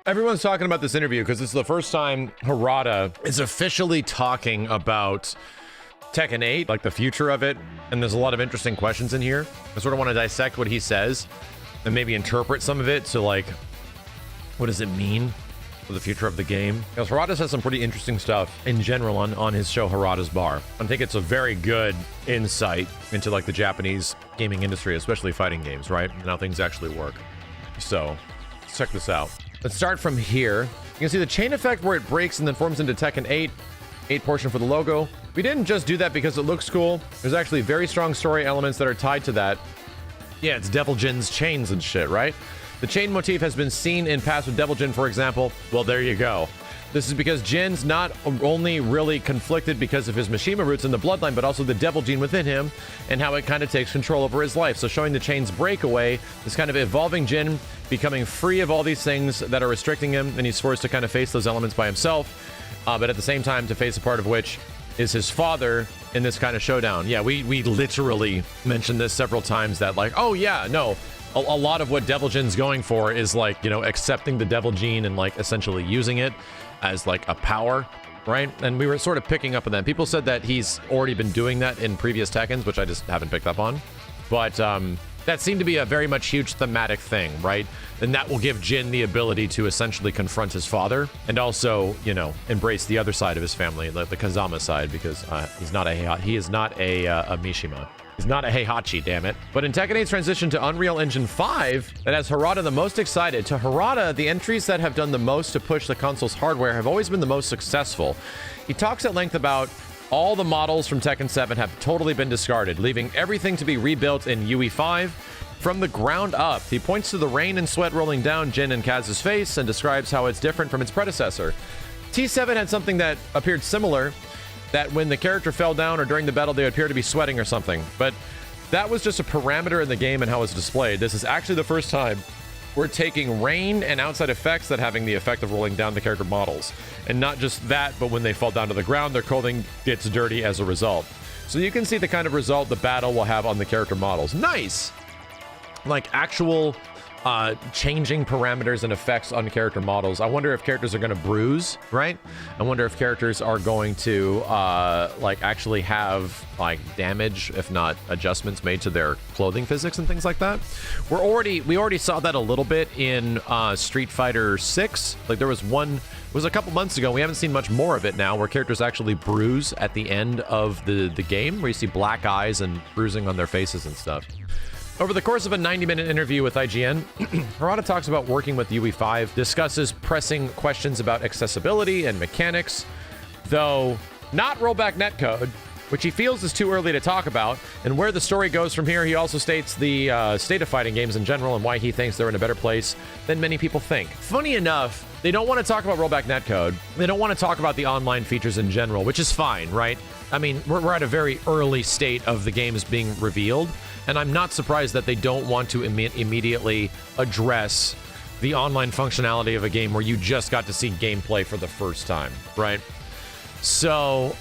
Everyone's talking about this interview because it's the first time Harada is officially talking about Tekken 8, like the future of it. And there's a lot of interesting questions in here. I sort of want to dissect what he says and maybe interpret some of it to, like, what does it mean for the future of the game? Because Harada says some pretty interesting stuff in general on his show Harada's Bar. I think it's a very good insight into, like, the Japanese gaming industry, especially fighting games, right? And how things actually work. So let's check this out. Let's start from here. You can see the chain effect where it breaks and then forms into Tekken 8 portion for the logo. We didn't just do that because it looks cool. There's actually very strong story elements that are tied to that. Yeah, it's Devil Jin's chains and shit, right? The chain motif has been seen in past with Devil Jin, for example. Well, there you go. This is because Jin's not only really conflicted because of his Mishima roots in the bloodline, but also the Devil Jin within him and how it kind of takes control over his life. So showing the chain's breakaway, this kind of evolving Jin becoming free of all these things that are restricting him, and he's forced to kind of face those elements by himself, but at the same time to face a part of which is his father in this kind of showdown. Yeah, we literally mentioned this several times that, like, oh yeah, no, a lot of what Devil Jin's going for is, like, you know, accepting the Devil Jin and, like, essentially using it as, like, a power, right? And we were sort of picking up on that. People said that he's already been doing that in previous Tekkens, which I just haven't picked up on. But that seemed to be a very much huge thematic thing, right? And that will give Jin the ability to essentially confront his father and also, you know, embrace the other side of his family, the Kazama side, because he is not a Mishima. He's not a Heihachi, damn it. But in Tekken 8's transition to Unreal Engine 5, that has Harada the most excited. To Harada, the entries that have done the most to push the console's hardware have always been the most successful. He talks at length about all the models from Tekken 7 have totally been discarded, leaving everything to be rebuilt in UE5 from the ground up. He points to the rain and sweat rolling down Jin and Kaz's face and describes how it's different from its predecessor. T7 had something that appeared similar, that when the character fell down or during the battle, they would appear to be sweating or something. But that was just a parameter in the game and how it's displayed. This is actually the first time we're taking rain and outside effects that having the effect of rolling down the character models. And not just that, but when they fall down to the ground, their clothing gets dirty as a result. So you can see the kind of result the battle will have on the character models. Nice! Like actual changing parameters and effects on character models. I wonder if characters are going to bruise, right? I wonder if characters are going to like actually have like damage, if not adjustments made to their clothing physics and things like that. We already saw that a little bit in Street Fighter 6. Like there was one, it was a couple months ago. We haven't seen much more of it now, where characters actually bruise at the end of the game, where you see black eyes and bruising on their faces and stuff. Over the course of a 90-minute interview with IGN, Harada talks about working with UE5, discusses pressing questions about accessibility and mechanics, though not rollback netcode, which he feels is too early to talk about, and where the story goes from here. He also states the state of fighting games in general and why he thinks they're in a better place than many people think. Funny enough, they don't want to talk about rollback netcode. They don't want to talk about the online features in general, which is fine, right? I mean, we're at a very early state of the games being revealed, and I'm not surprised that they don't want to immediately address the online functionality of a game where you just got to see gameplay for the first time, right? So,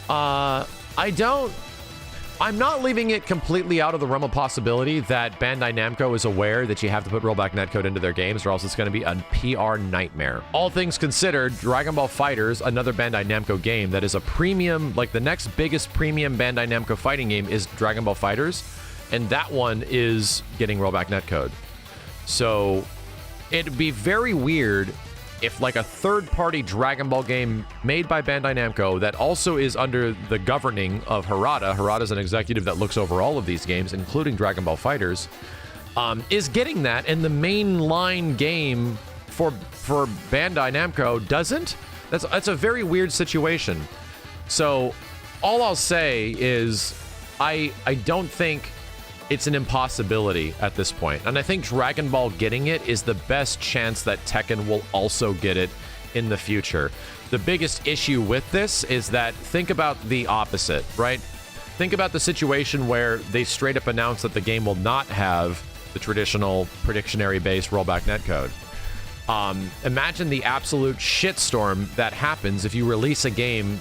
I'm not leaving it completely out of the realm of possibility that Bandai Namco is aware that you have to put rollback netcode into their games or else it's going to be a PR nightmare. All things considered, Dragon Ball FighterZ, another Bandai Namco game that is a premium, like the next biggest premium Bandai Namco fighting game is Dragon Ball FighterZ, and that one is getting rollback netcode. So it'd be very weird if like a third-party Dragon Ball game made by Bandai Namco that also is under the governing of Harada. Harada's an executive that looks over all of these games, including Dragon Ball FighterZ, is getting that, and the mainline game for Bandai Namco doesn't. That's a very weird situation. So all I'll say is I don't think it's an impossibility at this point. And I think Dragon Ball getting it is the best chance that Tekken will also get it in the future. The biggest issue with this is that think about the opposite, right? Think about the situation where they straight up announce that the game will not have the traditional predictionary-based rollback netcode. Imagine the absolute shitstorm that happens if you release a game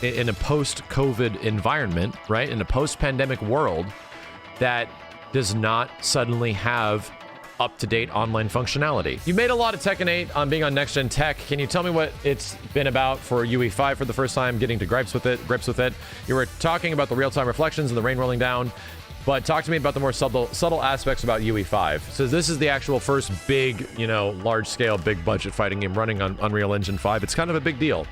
in a post-COVID environment, right? In a post-pandemic world that does not suddenly have up-to-date online functionality. You made a lot of Tekken 8 on being on next-gen tech. Can you tell me what it's been about for UE5 for the first time, getting to grips with it? You were talking about the real-time reflections and the rain rolling down, but talk to me about the more subtle aspects about UE5. So this is the actual first big, large-scale, big-budget fighting game running on Unreal Engine 5. It's kind of a big deal.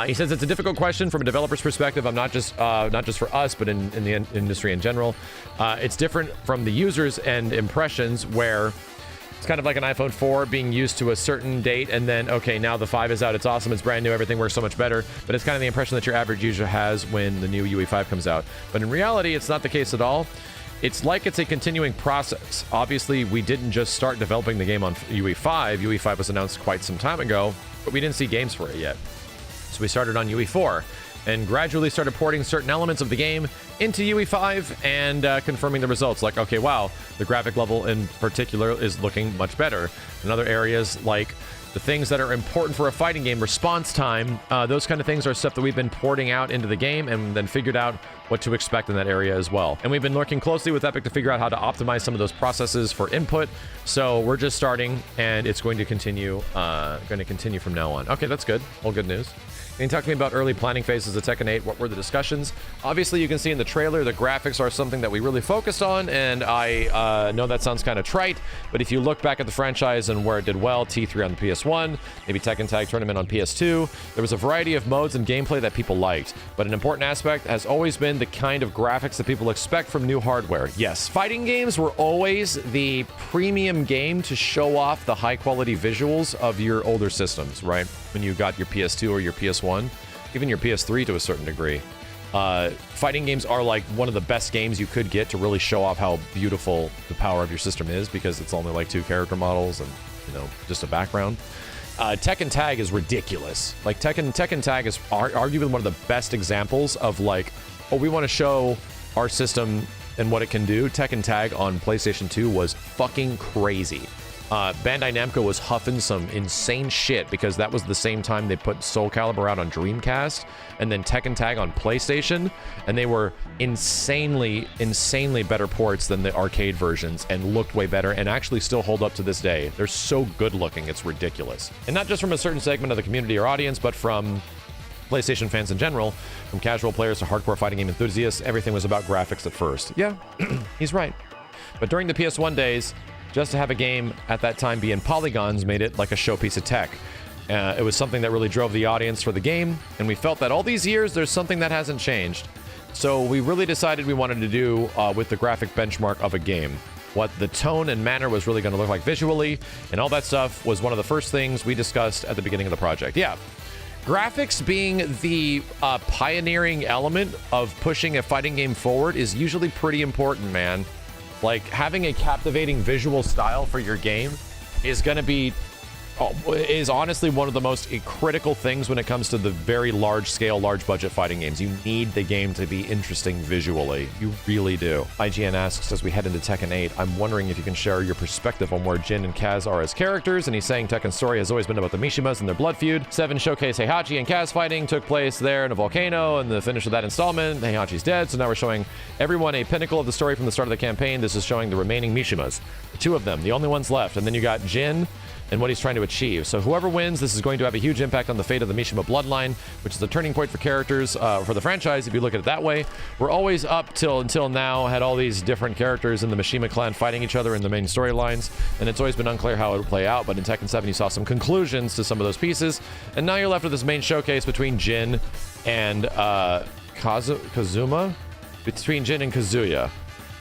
He says it's a difficult question from a developer's perspective. I'm not just for us, but in the industry in general. It's different from the users and impressions, where it's kind of like an iPhone 4 being used to a certain date, and then, okay, now the 5 is out, it's awesome, it's brand new, everything works so much better, but it's kind of the impression that your average user has when the new UE5 comes out. But in reality, it's not the case at all. It's like it's a continuing process. Obviously, we didn't just start developing the game on UE5. UE5 was announced quite some time ago, but we didn't see games for it yet. So we started on UE4 and gradually started porting certain elements of the game into UE5 and confirming the results. Like, okay, wow, the graphic level in particular is looking much better. In other areas, like the things that are important for a fighting game, response time, those kind of things are stuff that we've been porting out into the game and then figured out what to expect in that area as well. And we've been working closely with Epic to figure out how to optimize some of those processes for input. So we're just starting, and it's going to continue from now on. Okay, that's good. All good news. Can you talk to me about early planning phases of Tekken 8? What were the discussions? Obviously, you can see in the trailer, the graphics are something that we really focused on, and I know that sounds kind of trite, but if you look back at the franchise and where it did well, T3 on the PS1, maybe Tekken Tag Tournament on PS2, there was a variety of modes and gameplay that people liked, but an important aspect has always been the kind of graphics that people expect from new hardware. Yes, fighting games were always the premium game to show off the high-quality visuals of your older systems, right? When you got your PS2 or your PS1, even your PS3 to a certain degree. Fighting games are like one of the best games you could get to really show off how beautiful the power of your system is, because it's only like 2 character models and, just a background. Tekken Tag is ridiculous. Like Tekken Tag is arguably one of the best examples of like, oh, we want to show our system and what it can do. Tekken Tag on PlayStation 2 was fucking crazy. Bandai Namco was huffing some insane shit because that was the same time they put Soul Calibur out on Dreamcast and then Tekken Tag on PlayStation, and they were insanely better ports than the arcade versions and looked way better and actually still hold up to this day. They're so good looking, it's ridiculous. And not just from a certain segment of the community or audience, but from PlayStation fans in general, from casual players to hardcore fighting game enthusiasts, everything was about graphics at first. Yeah, he's right. But during the PS1 days, just to have a game at that time be in polygons made it like a showpiece of tech. It was something that really drove the audience for the game, and we felt that all these years, there's something that hasn't changed. So we really decided we wanted to do with the graphic benchmark of a game. What the tone and manner was really going to look like visually, and all that stuff was one of the first things we discussed at the beginning of the project. Yeah. Graphics being the pioneering element of pushing a fighting game forward is usually pretty important, man. Like, having a captivating visual style for your game is going to be, is honestly one of the most critical things when it comes to the very large-scale, large-budget fighting games. You need the game to be interesting visually. You really do. IGN asks, as we head into Tekken 8, I'm wondering if you can share your perspective on where Jin and Kaz are as characters, and he's saying Tekken's story has always been about the Mishimas and their blood feud. 7 showcase Heihachi and Kaz fighting took place there in a volcano, and the finish of that installment, Heihachi's dead, so now we're showing everyone a pinnacle of the story from the start of the campaign. This is showing the remaining Mishimas. The 2 of them, the only ones left, and then you got Jin and what he's trying to achieve. So whoever wins, this is going to have a huge impact on the fate of the Mishima bloodline, which is a turning point for characters for the franchise, if you look at it that way. We're always up until now had all these different characters in the Mishima clan fighting each other in the main storylines, and it's always been unclear how it would play out, but in Tekken 7 you saw some conclusions to some of those pieces, and now you're left with this main showcase between Jin and Kazuma? Between Jin and Kazuya.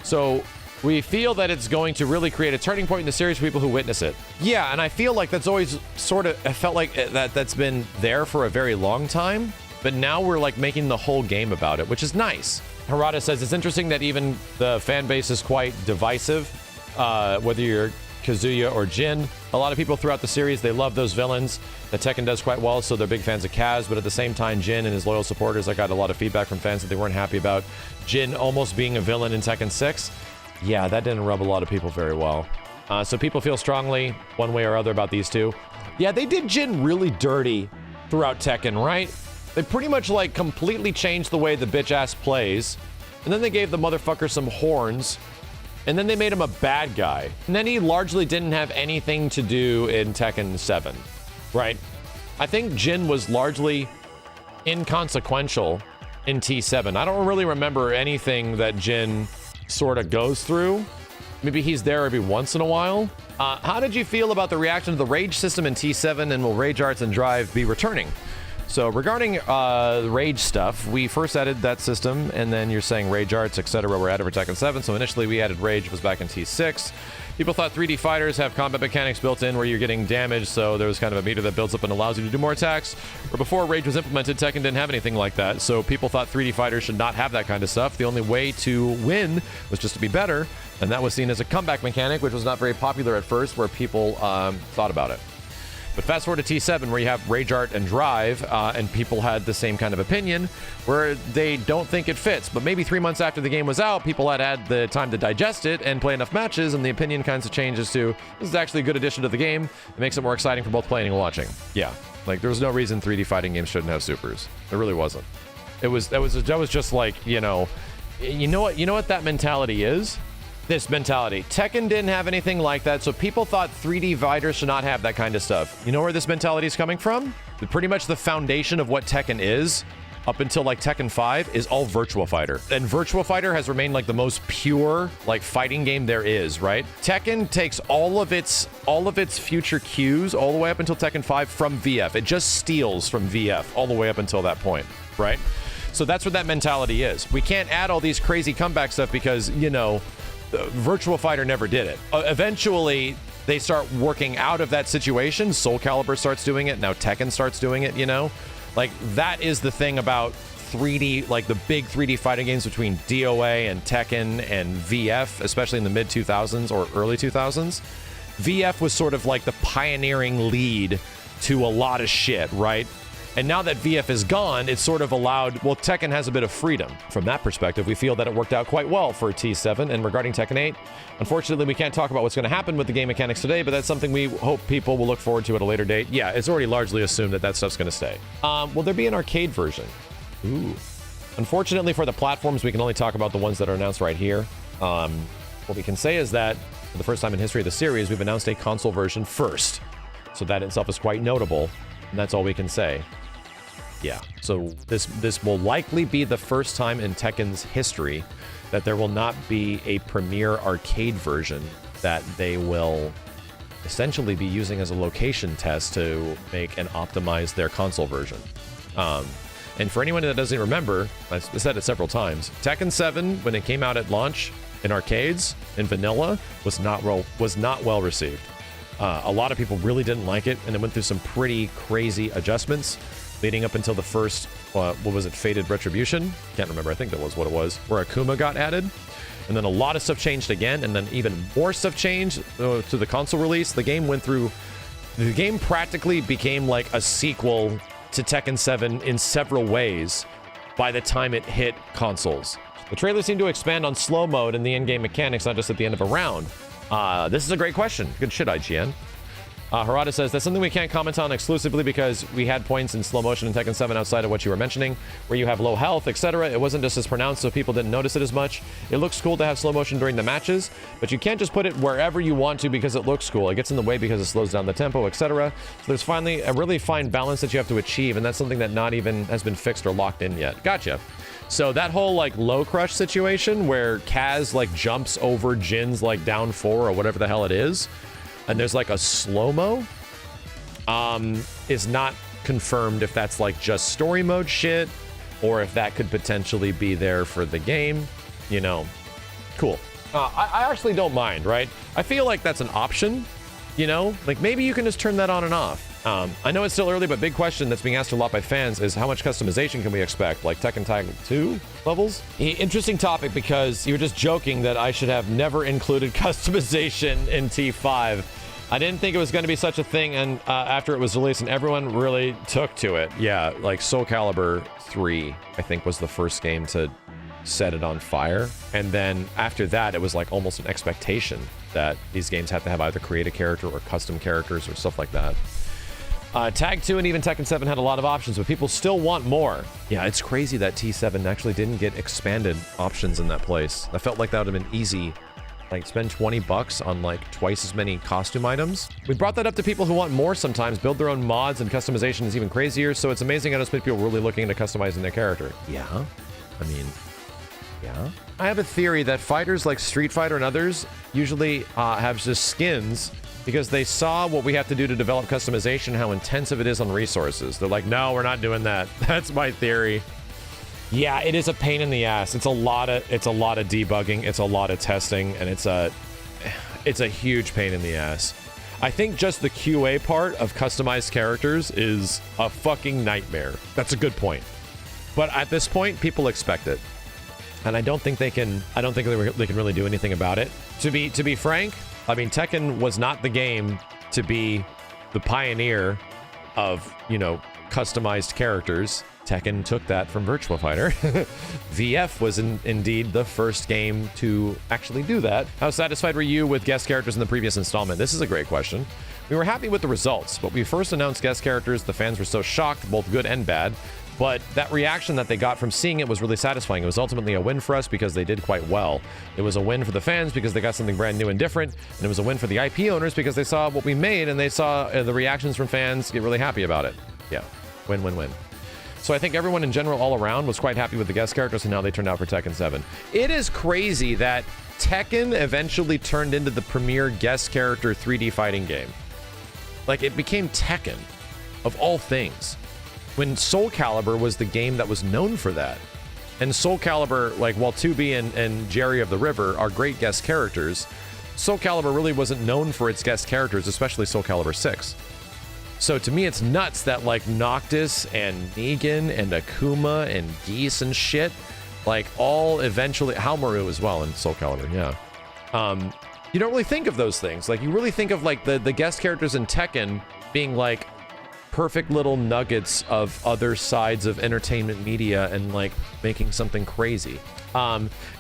So we feel that it's going to really create a turning point in the series for people who witness it. Yeah, and I feel like that's always sort of, I felt like that's been there for a very long time, but now we're like making the whole game about it, which is nice. Harada says it's interesting that even the fan base is quite divisive, whether you're Kazuya or Jin. A lot of people throughout the series, they love those villains that Tekken does quite well, so they're big fans of Kaz, but at the same time, Jin and his loyal supporters, I got a lot of feedback from fans that they weren't happy about Jin almost being a villain in Tekken 6. Yeah, that didn't rub a lot of people very well. So people feel strongly one way or other about these two. Yeah, they did Jin really dirty throughout Tekken, right? They pretty much like completely changed the way the bitch ass plays. And then they gave the motherfucker some horns. And then they made him a bad guy. And then he largely didn't have anything to do in Tekken 7, right? I think Jin was largely inconsequential in T7. I don't really remember anything that Jin sort of goes through. Maybe he's there every once in a while. How did you feel about the reaction to the rage system in T7, and will rage arts and drive be returning? So regarding the rage stuff, we first added that system, and then you're saying rage arts, etc. were added for Tekken 7. So initially we added rage, was back in T6. People thought 3D fighters have combat mechanics built in where you're getting damaged, so there was kind of a meter that builds up and allows you to do more attacks. Or before rage was implemented, Tekken didn't have anything like that, so people thought 3D fighters should not have that kind of stuff. The only way to win was just to be better, and that was seen as a comeback mechanic, which was not very popular at first, where people thought about it. But fast forward to T7, where you have Rage Art and Drive, and people had the same kind of opinion, where they don't think it fits. But maybe 3 months after the game was out, people had the time to digest it and play enough matches, and the opinion kinds of changes to, this is actually a good addition to the game. It makes it more exciting for both playing and watching. Yeah, like there was no reason 3D fighting games shouldn't have supers. There really wasn't. That was just like, you know what that mentality is? This mentality. Tekken didn't have anything like that, so people thought 3D fighters should not have that kind of stuff. You know where this mentality is coming from? Pretty much the foundation of what Tekken is, up until like Tekken 5, is all Virtua Fighter. And Virtua Fighter has remained like the most pure like fighting game there is, right? Tekken takes all of its future cues all the way up until Tekken 5 from VF. It just steals from VF all the way up until that point, right? So that's what that mentality is. We can't add all these crazy comeback stuff because, you know, Virtua Fighter never did it. Eventually, they start working out of that situation. Soul Calibur starts doing it. Now Tekken starts doing it, you know? Like, that is the thing about 3D, like the big 3D fighting games between DOA and Tekken and VF, especially in the mid-2000s or early 2000s. VF was sort of like the pioneering lead to a lot of shit, right? And now that VF is gone, it's sort of allowed, well, Tekken has a bit of freedom. From that perspective, we feel that it worked out quite well for T7. And regarding Tekken 8, unfortunately, we can't talk about what's going to happen with the game mechanics today, but that's something we hope people will look forward to at a later date. Yeah, it's already largely assumed that that stuff's going to stay. Will there be an arcade version? Ooh. Unfortunately, for the platforms, we can only talk about the ones that are announced right here. What we can say is that for the first time in history of the series, we've announced a console version first. So that itself is quite notable, and that's all we can say. Yeah, so this will likely be the first time in Tekken's history that there will not be a premier arcade version that they will essentially be using as a location test to make and optimize their console version. And for anyone that doesn't remember, I've said it several times, Tekken 7, when it came out at launch in arcades, in vanilla, was not well received. A lot of people really didn't like it, and it went through some pretty crazy adjustments leading up until the first, what was it, Fated Retribution? Can't remember, I think that was what it was, where Akuma got added. And then a lot of stuff changed again, and then even more stuff changed to the console release. The game practically became like a sequel to Tekken 7 in several ways by the time it hit consoles. The trailer seemed to expand on slow mode and the in-game mechanics, not just at the end of a round. This is a great question. Good shit, IGN. Harada says, that's something we can't comment on exclusively because we had points in slow motion in Tekken 7 outside of what you were mentioning, where you have low health, etc. It wasn't just as pronounced, so people didn't notice it as much. It looks cool to have slow motion during the matches, but you can't just put it wherever you want to because it looks cool. It gets in the way because it slows down the tempo, etc. So there's finally a really fine balance that you have to achieve, and that's something that not even has been fixed or locked in yet. Gotcha. So that whole like low crush situation where Kaz like jumps over Jin's like down 4 or whatever the hell it is, and there's like a slow-mo, is not confirmed if that's like just story mode shit or if that could potentially be there for the game. You know, cool. I actually don't mind, right? I feel like that's an option, you know? Like maybe you can just turn that on and off. I know it's still early, but big question that's being asked a lot by fans is how much customization can we expect? Like Tekken Tag 2 levels? Interesting topic because you were just joking that I should have never included customization in T5. I didn't think it was going to be such a thing, and after it was released, and everyone really took to it. Yeah, like Soul Calibur 3, I think, was the first game to set it on fire. And then after that, it was like almost an expectation that these games have to have either create a character or custom characters or stuff like that. Tag 2 and even Tekken 7 had a lot of options, but people still want more. Yeah, it's crazy that T7 actually didn't get expanded options in that place. I felt like that would have been easy. Like, spend 20 bucks on like twice as many costume items. We brought that up to people who want more sometimes, build their own mods, and customization is even crazier, so it's amazing how many people really looking into customizing their character. Yeah, I mean, yeah. I have a theory that fighters like Street Fighter and others usually have just skins because they saw what we have to do to develop customization, how intensive it is on resources. They're like, no, we're not doing that. That's my theory. Yeah, it is a pain in the ass. It's a lot of debugging, it's a lot of testing, and it's a huge pain in the ass. I think just the QA part of customized characters is a fucking nightmare. That's a good point. But at this point, people expect it. And I don't think they can really do anything about it. To be frank, I mean, Tekken was not the game to be the pioneer of, you know, customized characters. Tekken took that from Virtua Fighter. VF was indeed the first game to actually do that. How satisfied were you with guest characters in the previous installment? This is a great question. We were happy with the results, but we first announced guest characters. The fans were so shocked, both good and bad. But that reaction that they got from seeing it was really satisfying. It was ultimately a win for us because they did quite well. It was a win for the fans because they got something brand new and different. And it was a win for the IP owners because they saw what we made and they saw the reactions from fans get really happy about it. Yeah, win, win, win. So I think everyone in general all around was quite happy with the guest characters and how they turned out for Tekken 7. It is crazy that Tekken eventually turned into the premier guest character 3D fighting game. Like, it became Tekken, of all things. When Soul Calibur was the game that was known for that. And Soul Calibur, like, while 2B and Jerry of the River are great guest characters, Soul Calibur really wasn't known for its guest characters, especially Soul Calibur 6. So to me, it's nuts that, like, Noctis and Negan and Akuma and Geese and shit, like, all eventually... Halmaru as well in Soul Calibur, yeah. You don't really think of those things. Like, you really think of, like, the guest characters in Tekken being, like, perfect little nuggets of other sides of entertainment media and like making something crazy.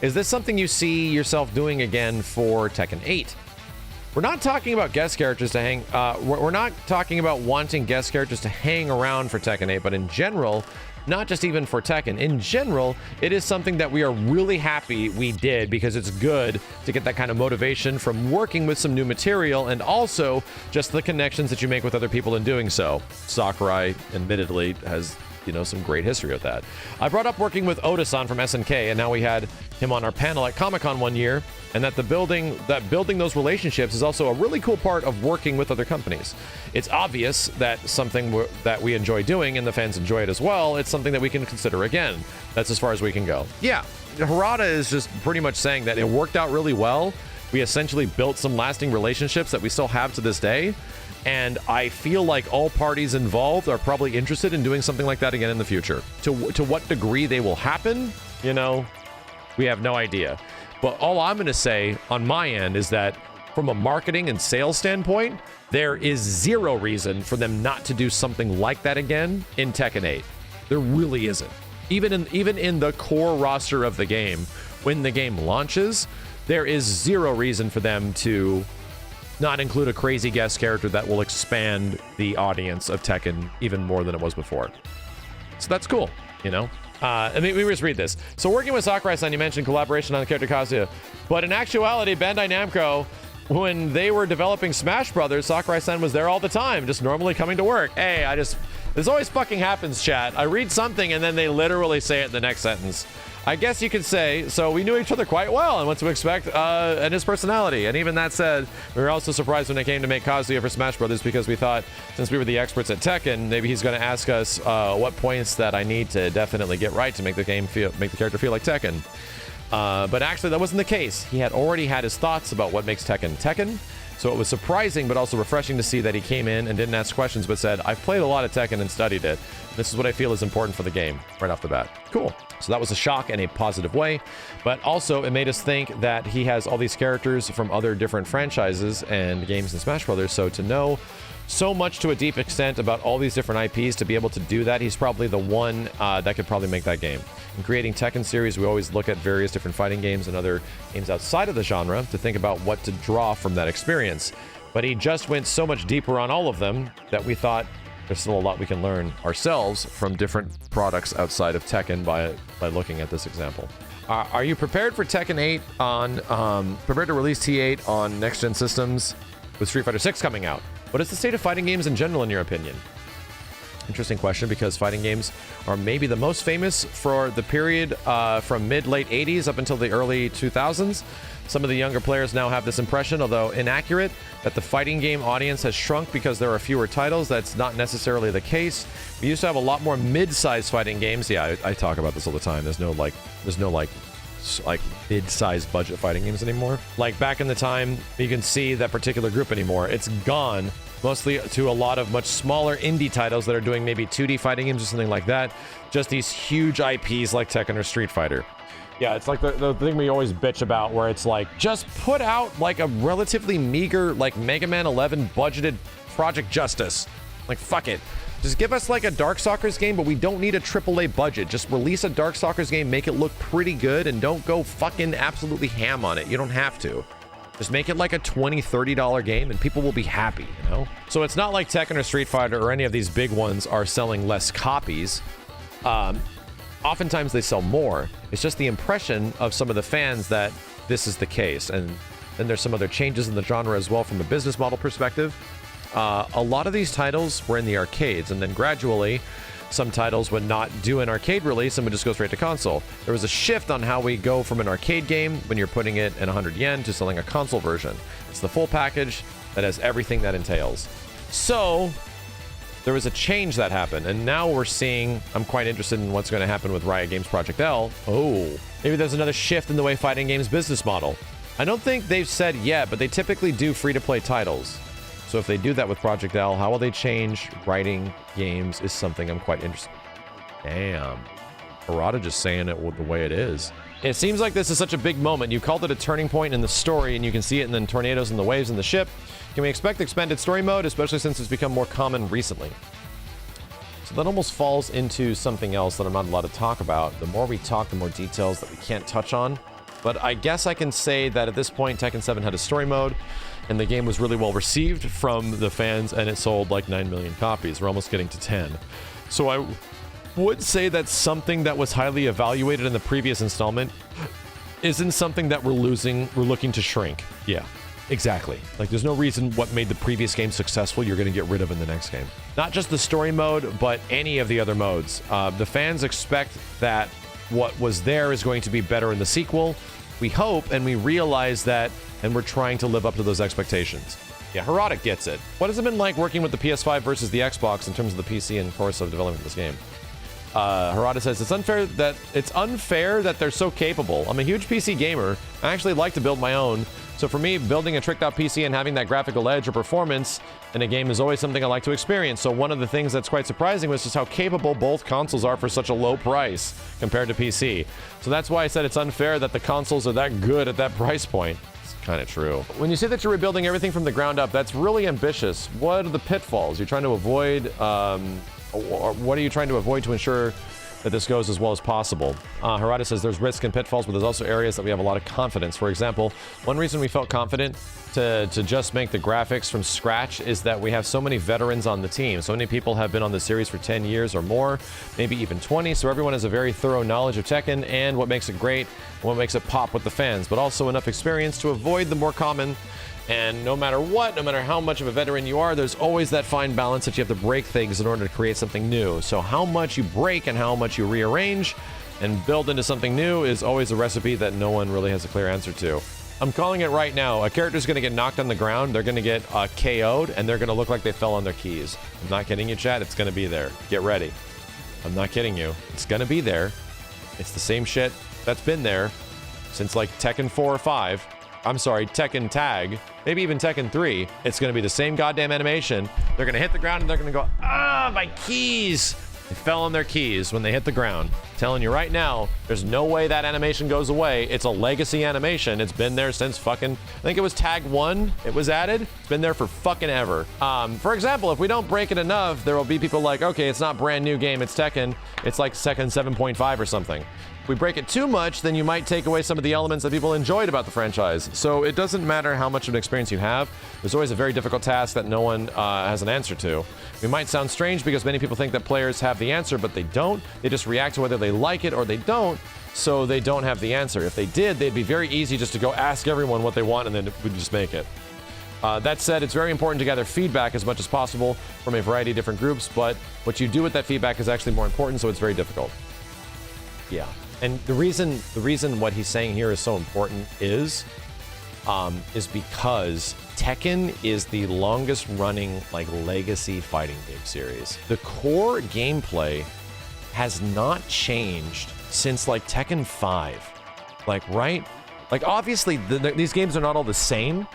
Is this something you see yourself doing again for Tekken 8? We're not talking about guest characters to hang, we're not talking about wanting guest characters to hang around for Tekken 8, but in general, not just even for Tekken, in general, it is something that we are really happy we did because it's good to get that kind of motivation from working with some new material and also just the connections that you make with other people in doing so. Sakurai, admittedly, has, you know, some great history with that. I brought up working with Oda-san from SNK, and now we had him on our panel at Comic-Con one year, and that building those relationships is also a really cool part of working with other companies. It's obvious that something that we enjoy doing and the fans enjoy it as well. It's something that we can consider again. That's as far as we can go. Yeah, Harada is just pretty much saying that it worked out really well. We essentially built some lasting relationships that we still have to this day. And I feel like all parties involved are probably interested in doing something like that again in the future. To what degree they will happen, you know, we have no idea. But all I'm going to say on my end is that from a marketing and sales standpoint, there is zero reason for them not to do something like that again in Tekken 8. There really isn't. Even in the core roster of the game, when the game launches, there is zero reason for them to not include a crazy guest character that will expand the audience of Tekken even more than it was before. So that's cool, you know? I mean, we just read this. So working with Sakurai-san, you mentioned collaboration on the character Kazuya. But in actuality, Bandai Namco, when they were developing Smash Brothers, Sakurai-san was there all the time, just normally coming to work. Hey, this always fucking happens, chat. I read something and then they literally say it in the next sentence. I guess you could say, so we knew each other quite well and what to expect and his personality. And even that said, we were also surprised when it came to make Kazuya for Smash Brothers because we thought, since we were the experts at Tekken, maybe he's going to ask us what points that I need to definitely get right to make the character feel like Tekken. But actually, that wasn't the case. He had already had his thoughts about what makes Tekken Tekken. So it was surprising, but also refreshing to see that he came in and didn't ask questions, but said, I've played a lot of Tekken and studied it. This is what I feel is important for the game, right off the bat. Cool. So that was a shock in a positive way, but also it made us think that he has all these characters from other different franchises and games in Smash Brothers. So to know so much to a deep extent about all these different IPs, to be able to do that, he's probably the one that could probably make that game. In creating Tekken series, we always look at various different fighting games and other games outside of the genre to think about what to draw from that experience. But he just went so much deeper on all of them that we thought there's still a lot we can learn ourselves from different products outside of Tekken by looking at this example. Are you prepared for Tekken 8 on, prepared to release T8 on next-gen systems with Street Fighter 6 coming out? What is the state of fighting games in general, in your opinion? Interesting question, because fighting games are maybe the most famous for the period from mid-late 80s up until the early 2000s. Some of the younger players now have this impression, although inaccurate, that the fighting game audience has shrunk because there are fewer titles. That's not necessarily the case. We used to have a lot more mid-sized fighting games. Yeah, I talk about this all the time. There's no mid-sized budget fighting games anymore. Like back in the time, you can see that particular group anymore. It's gone. Mostly to a lot of much smaller indie titles that are doing maybe 2D fighting games or something like that. Just these huge IPs like Tekken or Street Fighter. Yeah, it's like the thing we always bitch about, where it's like, just put out like a relatively meager, like Mega Man 11 budgeted Project Justice. Like, fuck it. Just give us like a Darkstalkers game, but we don't need a AAA budget. Just release a Darkstalkers game, make it look pretty good, and don't go fucking absolutely ham on it. You don't have to. Just make it like a $20, $30 game and people will be happy, you know? So it's not like Tekken or Street Fighter or any of these big ones are selling less copies. Oftentimes they sell more. It's just the impression of some of the fans that this is the case. And then there's some other changes in the genre as well from a business model perspective. A lot of these titles were in the arcades, and then gradually some titles would not do an arcade release and would just go straight to console. There was a shift on how we go from an arcade game when you're putting it in 100 yen to selling a console version. It's the full package that has everything that entails. So there was a change that happened, and now we're seeing, I'm quite interested in what's going to happen with Riot Games Project L. Oh, maybe there's another shift in the way fighting games business model. I don't think they've said yet, but they typically do free-to-play titles. So if they do that with Project L, how will they change writing games is something I'm quite interested in. Damn. Harada just saying it the way it is. It seems like this is such a big moment. You called it a turning point in the story, and you can see it in the tornadoes and the waves in the ship. Can we expect expanded story mode, especially since it's become more common recently? So that almost falls into something else that I'm not allowed to talk about. The more we talk, the more details that we can't touch on. But I guess I can say that at this point, Tekken 7 had a story mode, and the game was really well received from the fans, and it sold like 9 million copies. We're almost getting to 10. So I would say that something that was highly evaluated in the previous installment isn't something that we're looking to shrink. Yeah, exactly. Like, there's no reason what made the previous game successful you're going to get rid of in the next game. Not just the story mode, but any of the other modes. The fans expect that what was there is going to be better in the sequel. We hope, and we realize that, and we're trying to live up to those expectations. Yeah, Harada gets it. What has it been like working with the PS5 versus the Xbox in terms of the PC and course of development of this game? Harada says, it's unfair that they're so capable. I'm a huge PC gamer. I actually like to build my own. So for me, building a tricked out PC and having that graphical edge or performance in a game is always something I like to experience. So one of the things that's quite surprising was just how capable both consoles are for such a low price compared to PC. So that's why I said it's unfair that the consoles are that good at that price point. It's kind of true. When you say that you're rebuilding everything from the ground up, that's really ambitious. What are the pitfalls you're trying to avoid? Or what are you trying to avoid to ensure that this goes as well as possible? Harada says there's risk and pitfalls, but there's also areas that we have a lot of confidence. For example, one reason we felt confident to just make the graphics from scratch is that we have so many veterans on the team. So many people have been on the series for 10 years or more, maybe even 20. So everyone has a very thorough knowledge of Tekken and what makes it great, and what makes it pop with the fans, but also enough experience to avoid the more common. And no matter what, no matter how much of a veteran you are, there's always that fine balance that you have to break things in order to create something new. So how much you break and how much you rearrange and build into something new is always a recipe that no one really has a clear answer to. I'm calling it right now. A character's going to get knocked on the ground, they're going to get KO'd, and they're going to look like they fell on their keys. I'm not kidding you, chat. It's going to be there. Get ready. I'm not kidding you. It's going to be there. It's the same shit that's been there since like Tekken 4 or 5. I'm sorry, Tekken Tag, maybe even Tekken 3, it's going to be the same goddamn animation. They're going to hit the ground and they're going to go, ah, my keys. They fell on their keys when they hit the ground. I'm telling you right now, there's no way that animation goes away. It's a legacy animation. It's been there since fucking, I think it was tag 1 it was added. It's been there for fucking ever. For example, if we don't break it enough, there will be people like, okay, it's not brand new game, it's Tekken. It's like Tekken 7.5 or something. If we break it too much, then you might take away some of the elements that people enjoyed about the franchise. So it doesn't matter how much of an experience you have. There's always a very difficult task that no one has an answer to. It might sound strange because many people think that players have the answer, but they don't. They just react to whether they like it or they don't, so they don't have the answer. If they did, they'd be very easy just to go ask everyone what they want and then we'd just make it. That said, it's very important to gather feedback as much as possible from a variety of different groups, but what you do with that feedback is actually more important, so it's very difficult. Yeah. And the reason what he's saying here is so important is because Tekken is the longest running like legacy fighting game series. The core gameplay has not changed since like Tekken 5. Like, right? Like, obviously these games are not all the same,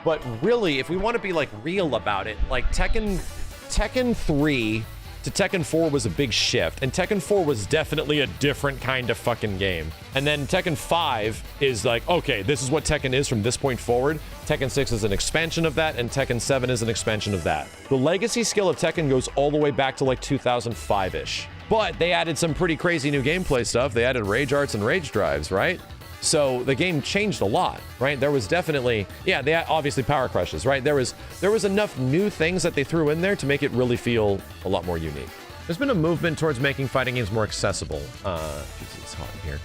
but really, if we want to be like real about it, like Tekken 3 to Tekken 4 was a big shift, and Tekken 4 was definitely a different kind of fucking game. And then Tekken 5 is like, okay, this is what Tekken is from this point forward. Tekken 6 is an expansion of that, and Tekken 7 is an expansion of that. The legacy skill of Tekken goes all the way back to like 2005-ish. But they added some pretty crazy new gameplay stuff. They added rage arts and rage drives, right? So the game changed a lot, right? There was definitely, yeah, they obviously power crushes, right? There was enough new things that they threw in there to make it really feel a lot more unique. There's been a movement towards making fighting games more accessible. Jesus, it's hot in here.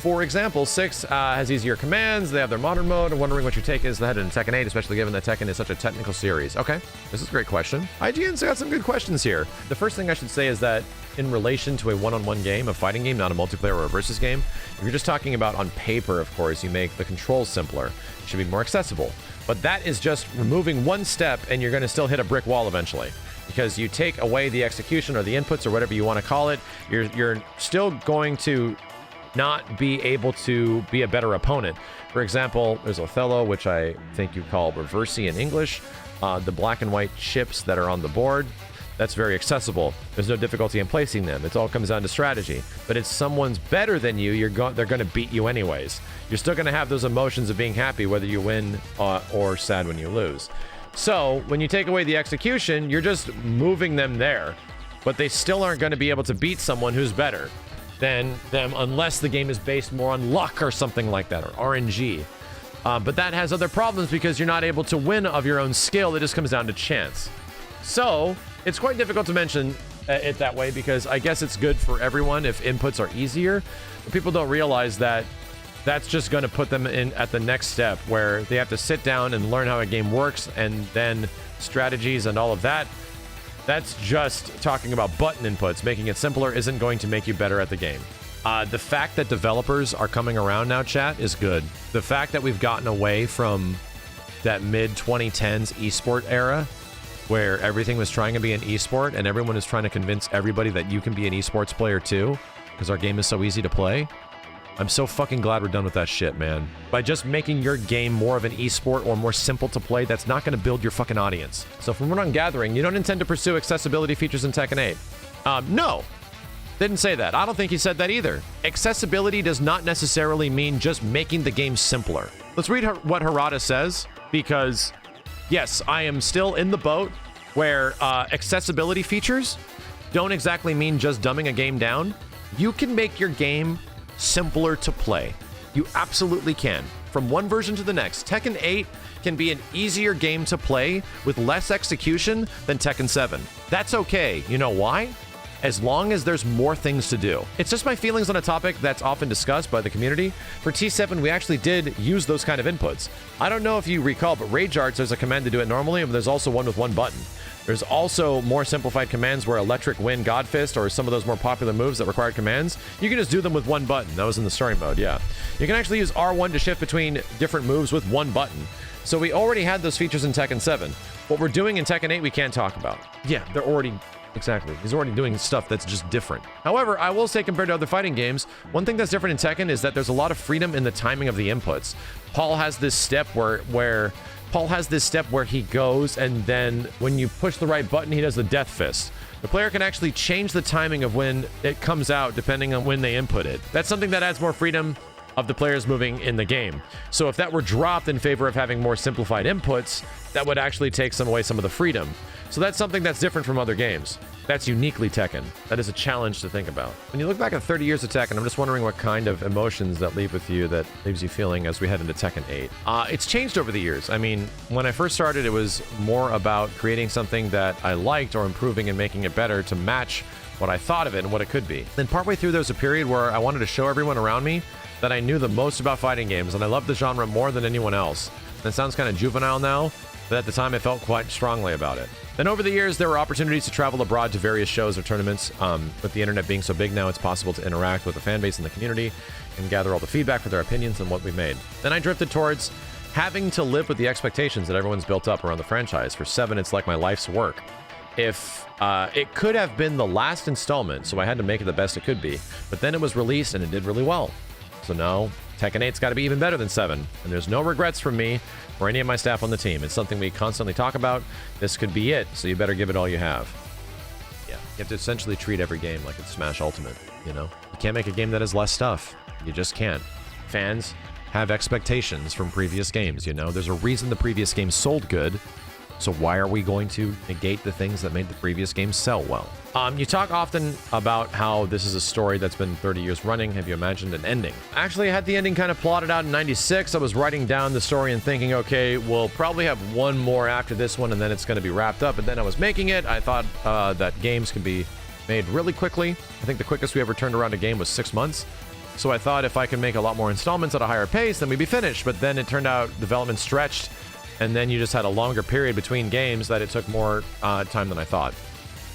For example, 6 has easier commands, they have their modern mode. I'm wondering what your take is ahead in Tekken 8, especially given that Tekken is such a technical series. Okay, this is a great question. IGN's got some good questions here. The first thing I should say is that in relation to a one-on-one game, a fighting game, not a multiplayer or a versus game, if you're just talking about on paper, of course, you make the controls simpler. It should be more accessible. But that is just removing one step and you're gonna still hit a brick wall eventually. Because you take away the execution or the inputs or whatever you want to call it, you're still going to not be able to be a better opponent. For example, there's Othello, which I think you call reversey in English. The black and white chips that are on the board, that's very accessible. There's no difficulty in placing them. It all comes down to strategy. But if someone's better than you, they're going to beat you anyways. You're still going to have those emotions of being happy whether you win or sad when you lose. So when you take away the execution, you're just moving them there. But they still aren't going to be able to beat someone who's better than them unless the game is based more on luck or something like that, or RNG. But that has other problems because you're not able to win of your own skill. It just comes down to chance. So it's quite difficult to mention it that way because I guess it's good for everyone if inputs are easier. But people don't realize that that's just going to put them in at the next step where they have to sit down and learn how a game works, and then strategies and all of that. That's just talking about button inputs. Making it simpler isn't going to make you better at the game. The fact that developers are coming around now, chat, is good. The fact that we've gotten away from that mid-2010s esport era where everything was trying to be an esport and everyone is trying to convince everybody that you can be an esports player too because our game is so easy to play. I'm so fucking glad we're done with that shit, man. By just making your game more of an esport or more simple to play, that's not going to build your fucking audience. So from what I'm gathering, you don't intend to pursue accessibility features in Tekken 8. No. Didn't say that. I don't think he said that either. Accessibility does not necessarily mean just making the game simpler. Let's read what Harada says, because yes, I am still in the boat where accessibility features don't exactly mean just dumbing a game down. You can make your game simpler to play. You absolutely can. From one version to the next, Tekken 8 can be an easier game to play with less execution than Tekken 7. That's okay. You know why? As long as there's more things to do. It's just my feelings on a topic that's often discussed by the community. For T7, we actually did use those kind of inputs. I don't know if you recall, but Rage Arts, there's a command to do it normally, but there's also one with one button. There's also more simplified commands where Electric Wind, God Fist, or some of those more popular moves that required commands, you can just do them with one button. That was in the story mode, yeah. You can actually use R1 to shift between different moves with one button. So we already had those features in Tekken 7. What we're doing in Tekken 8, we can't talk about. Yeah, they're already... Exactly. He's already doing stuff that's just different. However, I will say compared to other fighting games, one thing that's different in Tekken is that there's a lot of freedom in the timing of the inputs. Paul has this step where he goes, and then when you push the right button, he does the death fist. The player can actually change the timing of when it comes out depending on when they input it. That's something that adds more freedom of the players moving in the game. So if that were dropped in favor of having more simplified inputs, that would actually take away some of the freedom. So that's something that's different from other games. That's uniquely Tekken. That is a challenge to think about. When you look back at 30 years of Tekken, I'm just wondering what kind of emotions that leave with you, that leaves you feeling as we head into Tekken 8. It's changed over the years. I mean, when I first started, it was more about creating something that I liked or improving and making it better to match what I thought of it and what it could be. Then partway through, there was a period where I wanted to show everyone around me that I knew the most about fighting games, and I loved the genre more than anyone else. And it sounds kind of juvenile now, but at the time I felt quite strongly about it. Then over the years, there were opportunities to travel abroad to various shows or tournaments. With the internet being so big now, it's possible to interact with the fan base and the community and gather all the feedback for their opinions on what we've made. Then I drifted towards having to live with the expectations that everyone's built up around the franchise. For 7, it's like my life's work. If it could have been the last installment, so I had to make it the best it could be, but then it was released and it did really well. So now Tekken 8's got to be even better than 7, and there's no regrets from me or any of my staff on the team. It's something we constantly talk about. This could be it, so you better give it all you have. Yeah, you have to essentially treat every game like it's Smash Ultimate, you know? You can't make a game that has less stuff. You just can't. Fans have expectations from previous games, you know? There's a reason the previous game sold good, so why are we going to negate the things that made the previous game sell well? You talk often about how this is a story that's been 30 years running. Have you imagined an ending? Actually, I had the ending kind of plotted out in 96. I was writing down the story and thinking, okay, we'll probably have one more after this one, and then it's going to be wrapped up. And then I was making it. I thought that games can be made really quickly. I think the quickest we ever turned around a game was 6 months. So I thought if I could make a lot more installments at a higher pace, then we'd be finished. But then it turned out development stretched, and then you just had a longer period between games that it took more time than I thought.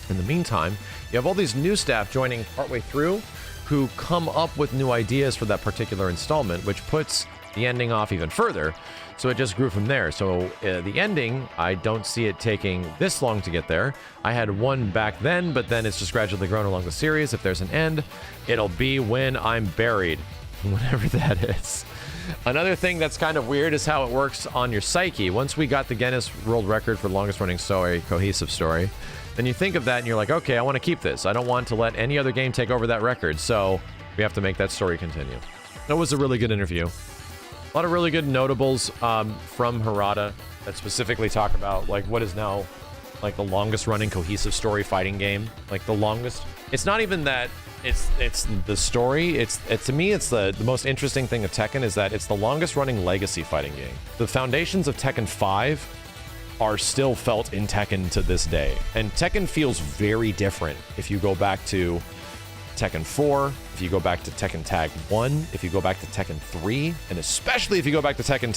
In the meantime, you have all these new staff joining partway through who come up with new ideas for that particular installment, which puts the ending off even further. So it just grew from there. So the ending, I don't see it taking this long to get there. I had one back then, but then it's just gradually grown along the series. If there's an end, it'll be when I'm buried, whenever that is. Another thing that's kind of weird is how it works on your psyche. Once we got the Guinness World Record for longest running story, cohesive story, then you think of that and you're like, okay, I want to keep this. I don't want to let any other game take over that record, so we have to make that story continue. That was a really good interview. A lot of really good notables from Harada that specifically talk about like what is now like the longest running cohesive story fighting game. Like the longest. It's not even that it's the story. It's to me, it's the most interesting thing of Tekken is that it's the longest running legacy fighting game. The foundations of Tekken 5 are still felt in Tekken to this day. And Tekken feels very different if you go back to Tekken 4, if you go back to Tekken Tag 1, if you go back to Tekken 3, and especially if you go back to Tekken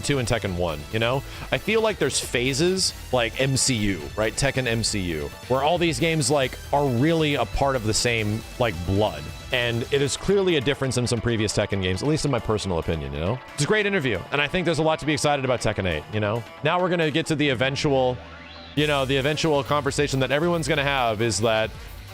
2 and Tekken 1, you know? I feel like there's phases like MCU, right? Tekken MCU, where all these games like are really a part of the same like blood. And it is clearly a difference in some previous Tekken games, at least in my personal opinion, you know? It's a great interview, and I think there's a lot to be excited about Tekken 8, you know? Now we're gonna get to the eventual, you know, the eventual conversation that everyone's gonna have is that,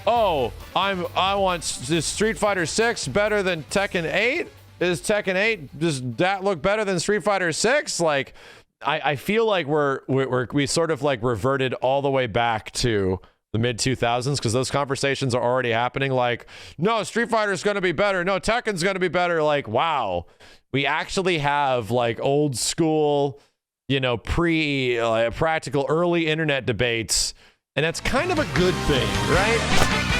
oh, I want Street Fighter 6 better than Tekken 8? Is Tekken 8, does that look better than Street Fighter 6? Like, I feel like we sort of like reverted all the way back to the mid 2000s because those conversations are already happening. Like, no, Street Fighter's going to be better. No, Tekken's going to be better. Like, wow, we actually have like old school, you know, practical early internet debates. And that's kind of a good thing, right?